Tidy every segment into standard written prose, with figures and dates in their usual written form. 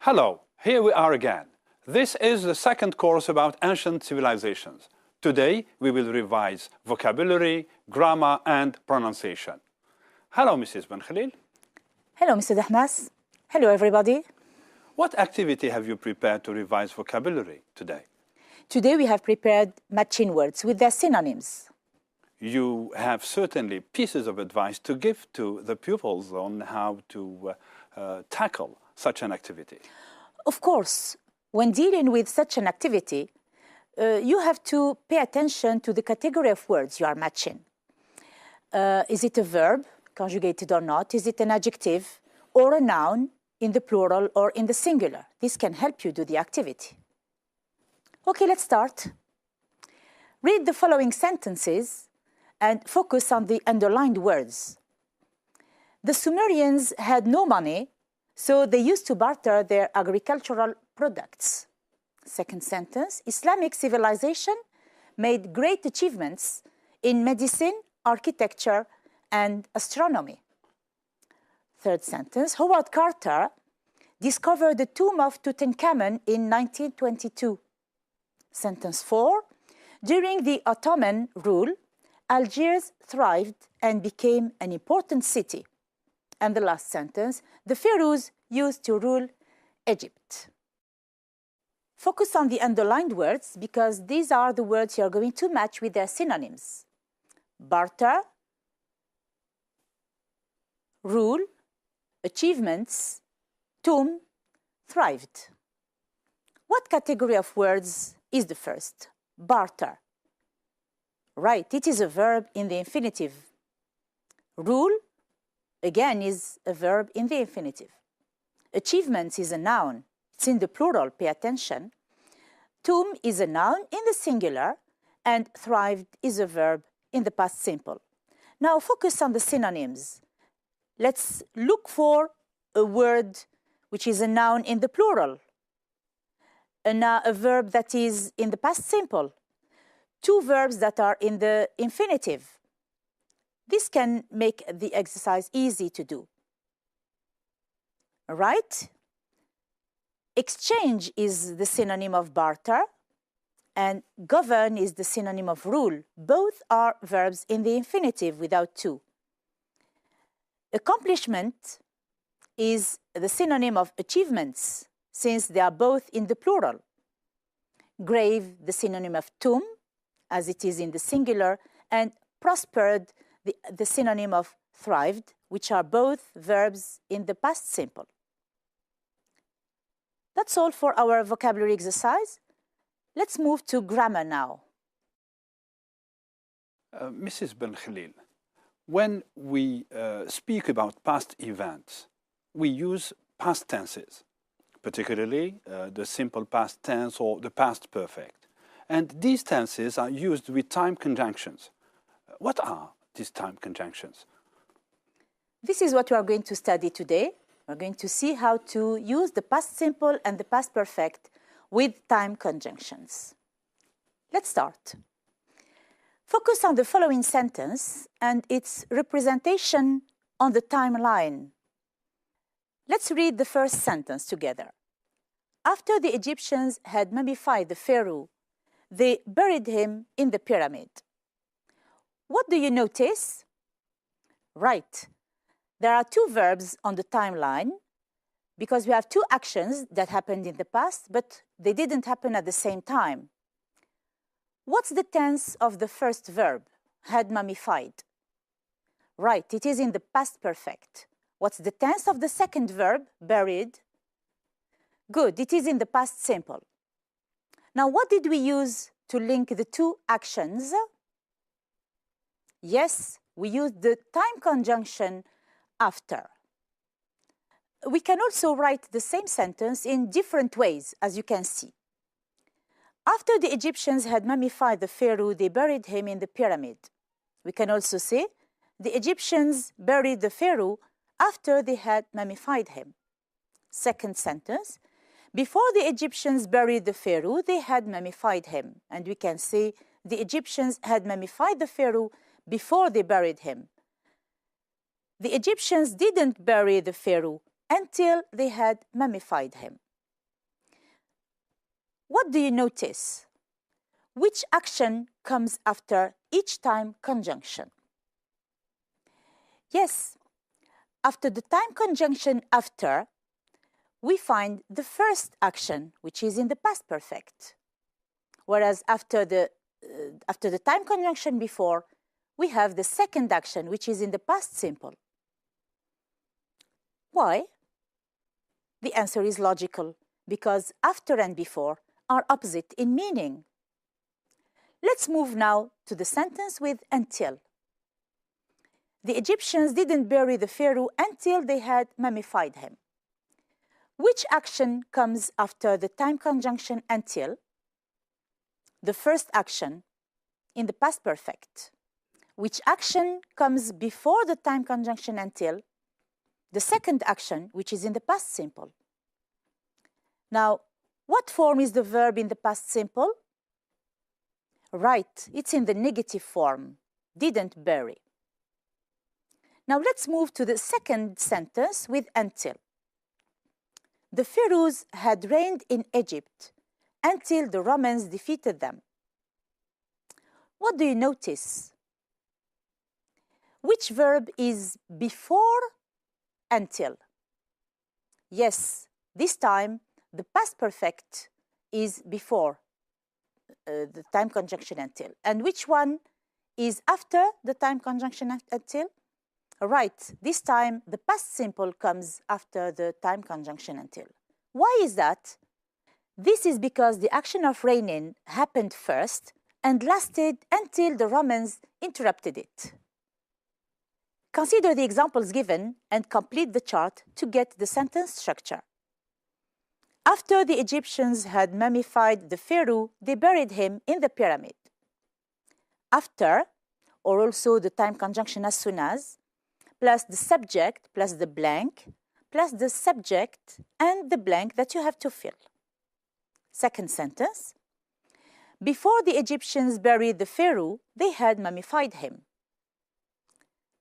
Hello, here we are again. This is the second course about ancient civilizations. Today we will revise vocabulary, grammar and pronunciation. Hello, Mrs. Ben Khalil. Hello, Mr. Dahmas. Hello, everybody. What activity have you prepared to revise vocabulary today? Today we have prepared matching words with their synonyms. You have certainly pieces of advice to give to the pupils on how to tackle such an activity. Of course, when dealing with such an activity, you have to pay attention to the category of words you are matching. Is it a verb, conjugated or not? Is it an adjective or a noun in the plural or in the singular? This can help you do the activity. Okay, let's start. Read the following sentences and focus on the underlined words. The Sumerians had no money, so they used to barter their agricultural products. Second sentence, Islamic civilization made great achievements in medicine, architecture, and astronomy. Third sentence, Howard Carter discovered the tomb of Tutankhamun in 1922. Sentence 4, during the Ottoman rule, Algiers thrived and became an important city. And the last sentence, the pharaohs used to rule Egypt. Focus on the underlined words because these are the words you are going to match with their synonyms. Barter, rule, achievements, tomb, thrived. What category of words is the first? Barter. Right, it is a verb in the infinitive. Rule, again, is a verb in the infinitive. Achievements is a noun. It's in the plural, pay attention. Tomb is a noun in the singular, and thrived is a verb in the past simple. Now focus on the synonyms. Let's look for a word which is a noun in the plural, a verb that is in the past simple, two verbs that are in the infinitive. This can make the exercise easy to do. All right? Exchange is the synonym of barter, and govern is the synonym of rule. Both are verbs in the infinitive without to. Accomplishment is the synonym of achievements, since they are both in the plural. Grave, the synonym of tomb, as it is in the singular, and prospered, the synonym of thrived, which are both verbs in the past simple. That's all for our vocabulary exercise. Let's move to grammar now. Mrs. Ben Khalil, when we speak about past events, we use past tenses, particularly the simple past tense or the past perfect. And these tenses are used with time conjunctions. What are these time conjunctions? This is what we are going to study today. We're going to see how to use the past simple and the past perfect with time conjunctions. Let's start. Focus on the following sentence and its representation on the timeline. Let's read the first sentence together. After the Egyptians had mummified the pharaoh, they buried him in the pyramid. What do you notice? Right. There are two verbs on the timeline because we have two actions that happened in the past, but they didn't happen at the same time. What's the tense of the first verb, had mummified? Right, it is in the past perfect. What's the tense of the second verb, buried? Good, it is in the past simple. Now, what did we use to link the two actions? Yes, we used the time conjunction after. We can also write the same sentence in different ways, as you can see. After the Egyptians had mummified the pharaoh, they buried him in the pyramid. We can also say, the Egyptians buried the pharaoh after they had mummified him. Second sentence, before the Egyptians buried the pharaoh, they had mummified him. And we can say, the Egyptians had mummified the pharaoh before they buried him. The Egyptians didn't bury the pharaoh until they had mummified him. what do you notice? Which action comes after each time conjunction? Yes, after the time conjunction after, we find the first action, which is in the past perfect. Whereas after the time conjunction before, we have the second action, which is in the past simple. Why? The answer is logical, because after and before are opposite in meaning. Let's move now to the sentence with until. The Egyptians didn't bury the pharaoh until they had mummified him. Which action comes after the time conjunction until? The first action in the past perfect. Which action comes before the time conjunction until? The second action, which is in the past simple. Now, what form is the verb in the past simple? Right, it's in the negative form, didn't bury. Now let's move to the second sentence with until. The pharaohs had reigned in Egypt until the Romans defeated them. What do you notice? Which verb is before until? Yes, this time the past perfect is before the time conjunction until. And which one is after the time conjunction until? Right, this time the past simple comes after the time conjunction until. Why is that? This is because the action of reigning happened first and lasted until the Romans interrupted it. Consider the examples given and complete the chart to get the sentence structure. After the Egyptians had mummified the pharaoh, they buried him in the pyramid. After, or also the time conjunction as soon as, plus the subject, plus the blank, plus the subject and the blank that you have to fill. Second sentence. Before the Egyptians buried the pharaoh, they had mummified him.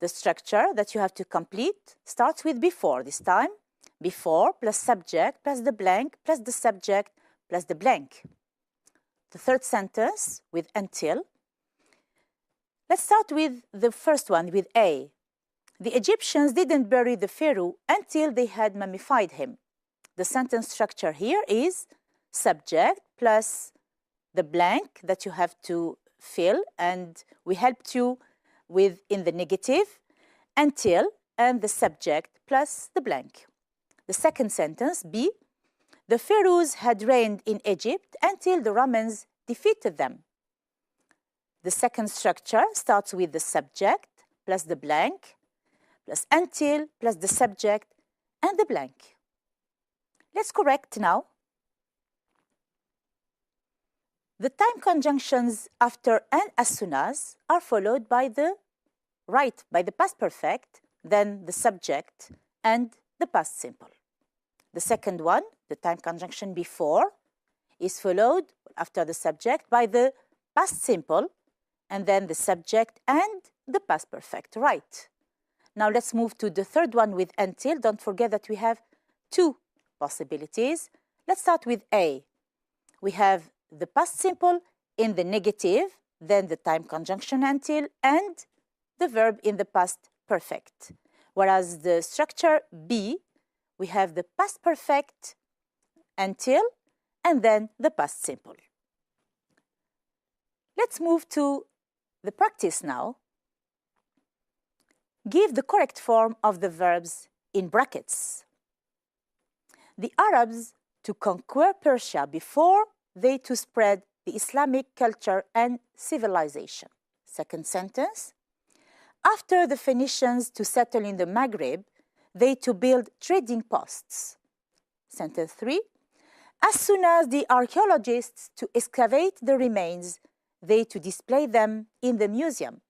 The structure that you have to complete starts with before this time. Before plus subject plus the blank plus the subject plus the blank. The third sentence with until. Let's start with the first one with A. The Egyptians didn't bury the pharaoh until they had mummified him. The sentence structure here is subject plus the blank that you have to fill, and we helped you with in the negative, until, and the subject plus the blank. The second sentence, B, the pharaohs had reigned in Egypt until the Romans defeated them. The second structure starts with the subject plus the blank, plus until, plus the subject, and the blank. Let's correct now. The time conjunctions after and as soon as are followed by the by the past perfect, then the subject, and the past simple. The second one, the time conjunction before, is followed after the subject by the past simple, and then the subject and the past perfect, right. Now let's move to the third one with until. Don't forget that we have two possibilities. Let's start with A. We have the past simple in the negative, then the time conjunction until, and the verb in the past perfect. Whereas the structure B, we have the past perfect until, and then the past simple. Let's move to the practice now. Give the correct form of the verbs in brackets. The Arabs to conquer Persia before they to spread the Islamic culture and civilization. Second sentence. After the Phoenicians to settle in the Maghreb, they to build trading posts. Sentence 3. As soon as the archaeologists to excavate the remains, they to display them in the museum.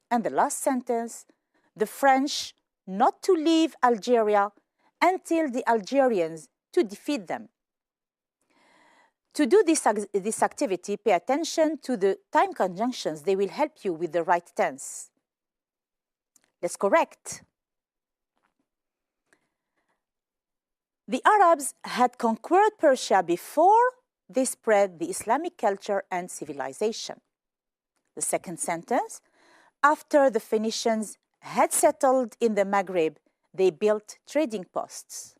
And the last sentence, the French not to leave Algeria until the Algerians to defeat them. To do this activity, pay attention to the time conjunctions. They will help you with the right tense. Let's correct. The Arabs had conquered Persia before they spread the Islamic culture and civilization. The second sentence, after the Phoenicians had settled in the Maghreb, they built trading posts.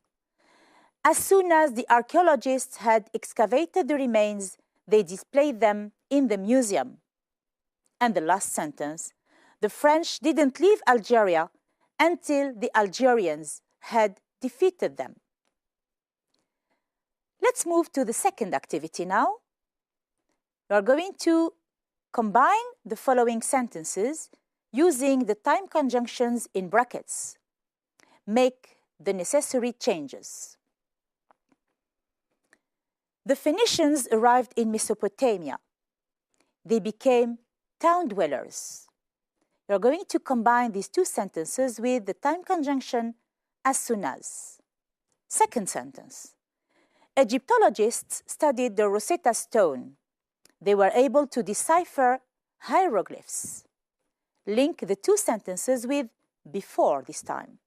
As soon as the archaeologists had excavated the remains, they displayed them in the museum. And the last sentence, the French didn't leave Algeria until the Algerians had defeated them. Let's move to the second activity now. We are going to combine the following sentences using the time conjunctions in brackets. Make the necessary changes. The Phoenicians arrived in Mesopotamia. They became town dwellers. You're going to combine these two sentences with the time conjunction as soon as. Second sentence. Egyptologists studied the Rosetta Stone. They were able to decipher hieroglyphs. Link the two sentences with before this time.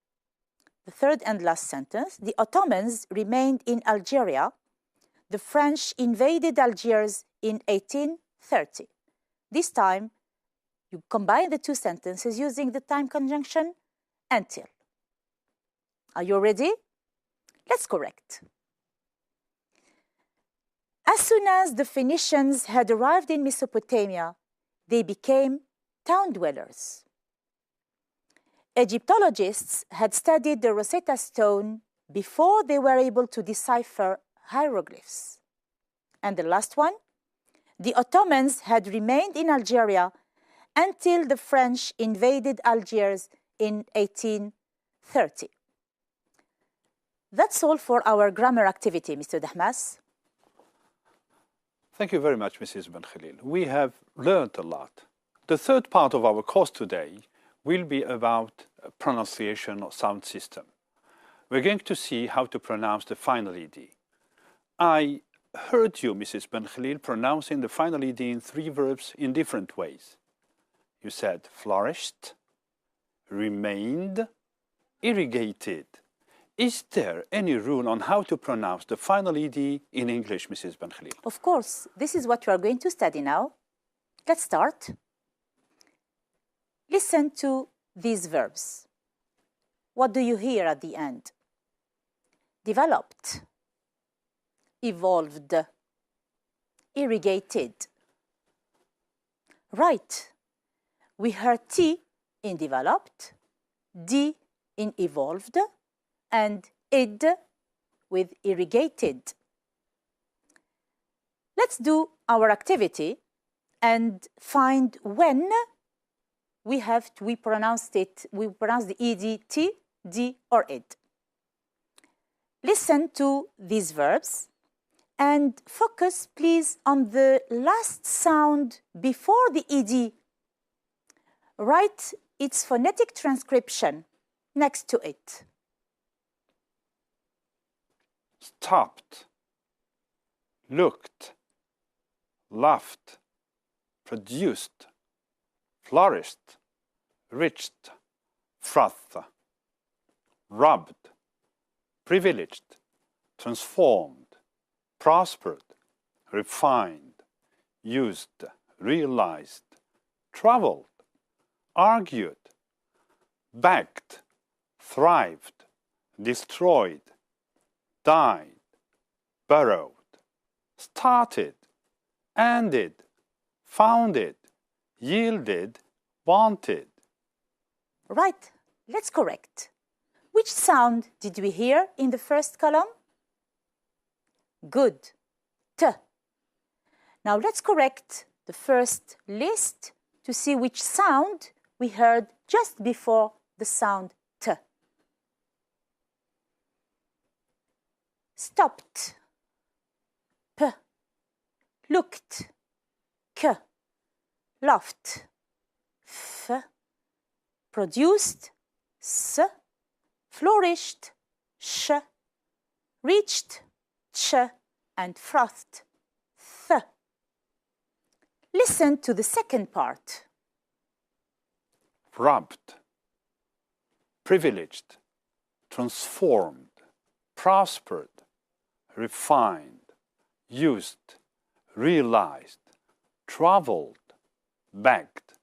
The third and last sentence. The Ottomans remained in Algeria. The French invaded Algiers in 1830. This time, you combine the two sentences using the time conjunction until. Are you ready? Let's correct. As soon as the Phoenicians had arrived in Mesopotamia, they became town dwellers. Egyptologists had studied the Rosetta Stone before they were able to decipher hieroglyphs. And the last one, the Ottomans had remained in Algeria until the French invaded Algiers in 1830. That's all for our grammar activity, Mr. Dahmas. Thank you very much, Mrs. Ben Khalil. We have learned a lot. The third part of our course today will be about pronunciation or sound system. We're going to see how to pronounce the final ED. I heard you, Mrs. Ben Khalil, pronouncing the final ED in three verbs in different ways. You said flourished, remained, irrigated. Is there any rule on how to pronounce the final ED in English, Mrs. Ben Khalil? Of course, this is what we are going to study now. Let's start. Listen to these verbs. What do you hear at the end? Developed, evolved, irrigated. Right. We heard T in developed, D in evolved, and id with irrigated. Let's do our activity and find when we pronounce the ed, t, d, or id. Listen to these verbs and focus, please, on the last sound before the ed. Write its phonetic transcription next to it. Stopped, looked, laughed, produced, flourished, reached, frothed, rubbed, privileged, transformed, prospered, refined, used, realized, traveled, argued, backed, thrived, destroyed, died, borrowed, started, ended, founded, yielded, wanted. Right, let's correct. Which sound did we hear in the first column? Good, T. Now let's correct the first list to see which sound we heard just before the sound T. Stopped, P. Looked, K. Laughed, F. Produced, S. Flourished, Sh. Reached, Ch. And frothed, Th. Listen to the second part. Rubbed, privileged, transformed, prospered, refined, used, realized, traveled, begged,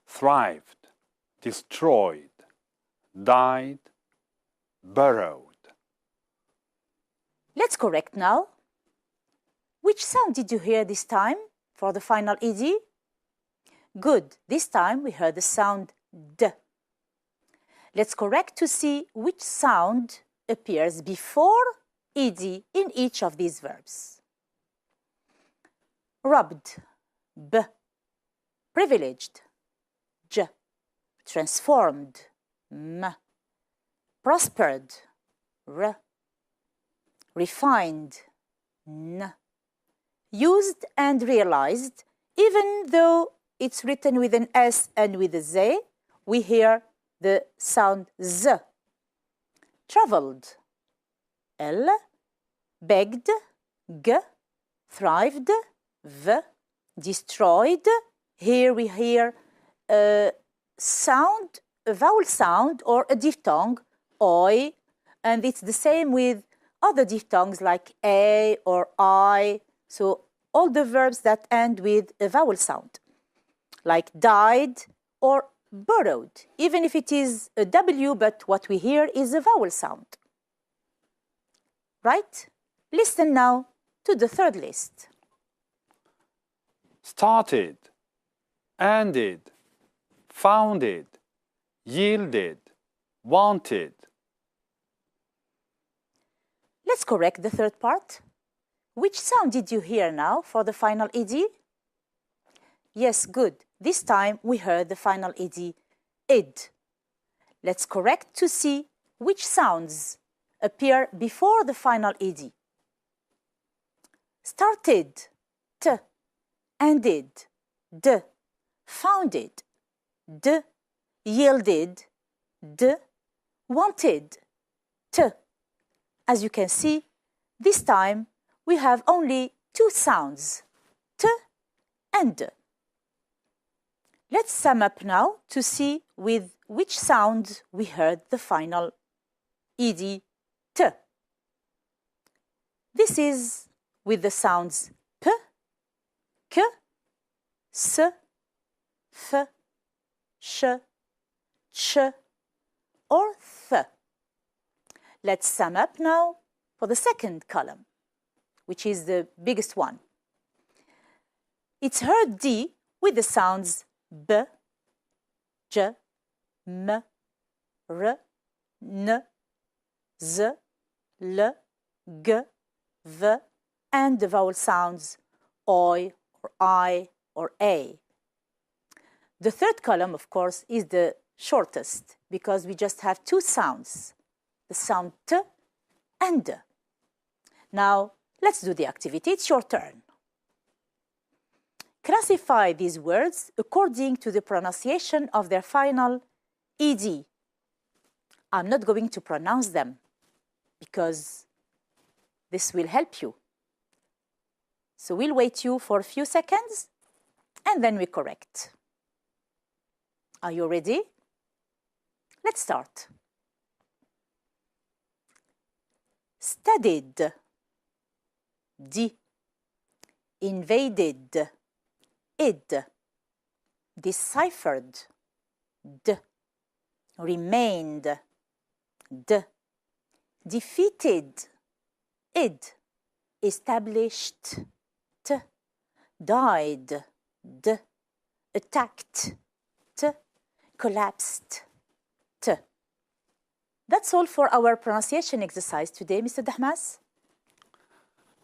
thrived, destroyed, died, burrowed. Let's correct now. Which sound did you hear this time for the final ed? Good. This time we heard the sound D. Let's correct to see which sound appears before ed in each of these verbs. Rubbed, B. Privileged, J. Transformed, M. Prospered, R. Refined, N. Used and realized, even though it's written with an S and with a Z, we hear the sound Z. Traveled, L. Begged, G. Thrived, V. Destroyed, here we hear a sound, a vowel sound or a diphthong, OI, and it's the same with other diphthongs like A or I. So all the verbs that end with a vowel sound, like died or burrowed, even if it is a W, but what we hear is a vowel sound. Right? Listen now to the third list. Started, ended, founded, yielded, wanted. Let's correct the third part. Which sound did you hear now for the final ed? Yes, good. This time we heard the final ed, id. Let's correct to see which sounds appear before the final ed. Started, T. Ended, D. Founded, D. Yielded, D. Wanted, T. As you can see, this time we have only two sounds, T and D. Let's sum up now to see with which sound we heard the final ed, T. This is with the sounds P, K, S, F, Sh, Ch, or Th. Let's sum up now for the second column, which is the biggest one. It's heard D with the sounds B, J, M, R, N, Z, L, G, V, and the vowel sounds OI or I or A. The third column, of course, is the shortest because we just have two sounds, the sound T and D. Now, let's do the activity. It's your turn. Classify these words according to the pronunciation of their final ed. I'm not going to pronounce them because this will help you. So we'll wait you for a few seconds and then we correct. Are you ready? Let's start. Studied, D. Invaded, id. Deciphered, D. Remained, D. Defeated, id. Established, T. Died, D. Attacked, T. Collapsed, T. That's all for our pronunciation exercise today, Mr. Dahmas.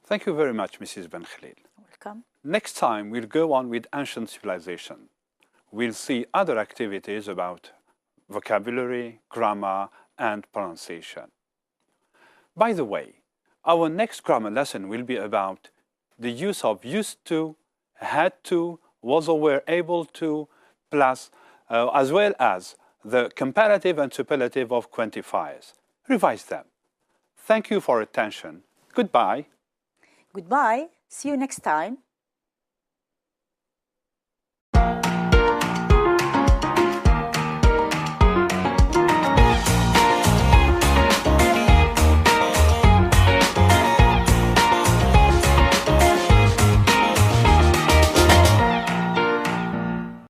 Thank you very much, Mrs. Ben Khalil. Welcome. Next time, we'll go on with ancient civilization. We'll see other activities about vocabulary, grammar, and pronunciation. By the way, our next grammar lesson will be about the use of used to, had to, was or were able to, plus, as well as the comparative and superlative of quantifiers. Revise them. Thank you for your attention. Goodbye. Goodbye. See you next time.